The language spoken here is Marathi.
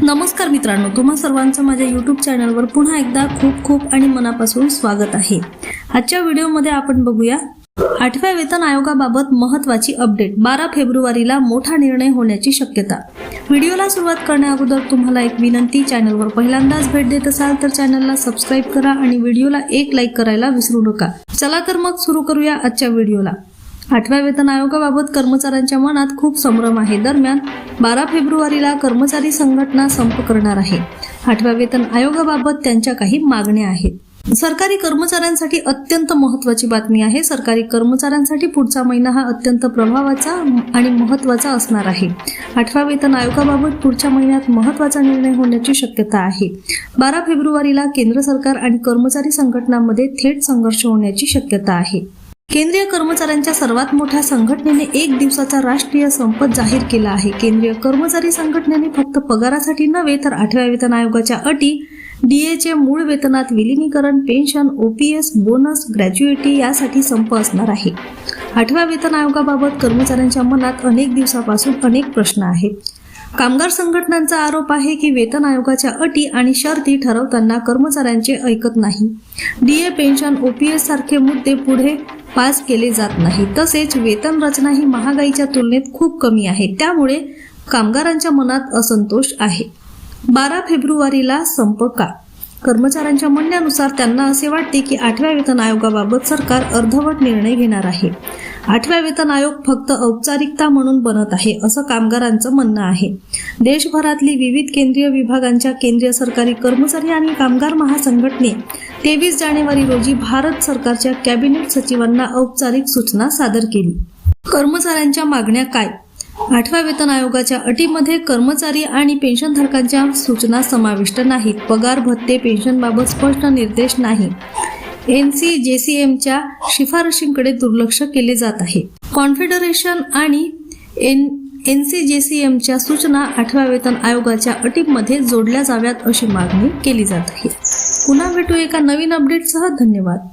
नमस्कार मित्रांनो, तुम्हा सर्वांचं माझ्या YouTube चॅनलवर पुन्हा एकदा खूप खूप आणि मनापासून स्वागत आहे। आजच्या व्हिडिओमध्ये आपण बघूया 8व्या वेतन आयोगाबाबत महत्त्वाची अपडेट। 12 फेब्रुवारीला मोठा निर्णय होण्याची शक्यता। व्हिडिओला सुरुवात करण्याअगोदर तुम्हाला एक विनंती, चॅनलवर पहिल्यांदाच भेट देत असाल तर चॅनलला सबस्क्राइब करा आणि व्हिडिओला एक लाईक करायला विसरू नका। चला तर मग सुरू करूया आजच्या व्हिडिओला। 8व्या वेतन आयोगाबाबत कर्मचाऱ्यांच्या मनात खूप संभ्रम आहे। दरम्यान 12 फेब्रुवारीला कर्मचारी संघटना संप करणार आहे। 8व्या वेतन आयोगाबाबत त्यांच्या काही मागण्या आहेत। सरकारी कर्मचाऱ्यांसाठी अत्यंत महत्त्वाची बातमी आहे। सरकारी कर्मचाऱ्यांसाठी पुढचा महिना हा अत्यंत प्रभावाचा आणि महत्त्वाचा असणार आहे। 8व्या वेतन आयोगाबाबत पुढच्या महिन्यात महत्त्वाचा निर्णय होण्याची शक्यता आहे। 12 फेब्रुवारीला केंद्र सरकार आणि कर्मचारी संघटनांमध्ये थेट संघर्ष होण्याची शक्यता आहे। केंद्रीय कर्मचाऱ्यांच्या सर्वात मोठ्या संघटनेने 1 दिवसाचा राष्ट्रीय संप जाहीर केला आहे। केंद्रीय कर्मचारी संघटनेने फक्त पगारासाठी नव्हे तर 8व्या वेतन आयोगाच्या अटी, डीएचे मूळ वेतनात विलीनीकरण, पेन्शन, ओपीएस, बोनस, ग्रॅज्युएटी यासाठी संप असणार आहे। 8व्या वेतन आयोगाबाबत कर्मचाऱ्यांच्या मनात अनेक दिवसापासून अनेक प्रश्न आहेत। कामगार संघटनांचा आरोप आहे की वेतन आयोगाच्या अटी आणि शर्ती ठरवताना कर्मचाऱ्यांचे ऐकत नाही। डीए, पेन्शन, ओपीएस सारखे मुद्दे पुढे पास केले जात नाही। तसेच वेतन रचना ही महागाईच्या तुलनेत खूप कमी आहे, त्यामुळे कामगारांच्या मनात असंतोष आहे। 12 फेब्रुवारीला संप का? कर्मचाऱ्यांच्या म्हणण्यानुसार त्यांना असे वाटते की 8व्या वेतन आयोगाबाबत सरकार अर्धवट निर्णय घेणार आहे। 8व्या वेतन आयोग फक्त औपचारिकता म्हणून बनत आहे, असं कामगारांचं म्हणणं आहे। देशभरातली विविध केंद्रीय विभागांच्या केंद्रीय सरकारी कर्मचारी आणि कामगार महासंघटने 23 जानेवारी रोजी भारत सरकारच्या कॅबिनेट सचिवांना औपचारिक सूचना सादर केली। कर्मचाऱ्यांच्या मागण्या काय? 8व्या वेतन आयोगाच्या अटीमध्ये कर्मचारी आणि पेन्शनधारकांच्या सूचना समाविष्ट नाहीत। पगार, भत्ते, पेन्शनबाबत स्पष्ट निर्देश नाही। NCJCMच्या शिफारशींकडे दुर्लक्ष केले जात आहे। कॉन्फेडरेशन आणि NCJCMच्या सूचना 8व्या वेतन आयोगाच्या अटीमध्ये जोडल्या जाव्यात अशी मागणी केली जात आहे। पुन्हा भेटू एका नवीन अपडेटसह। धन्यवाद।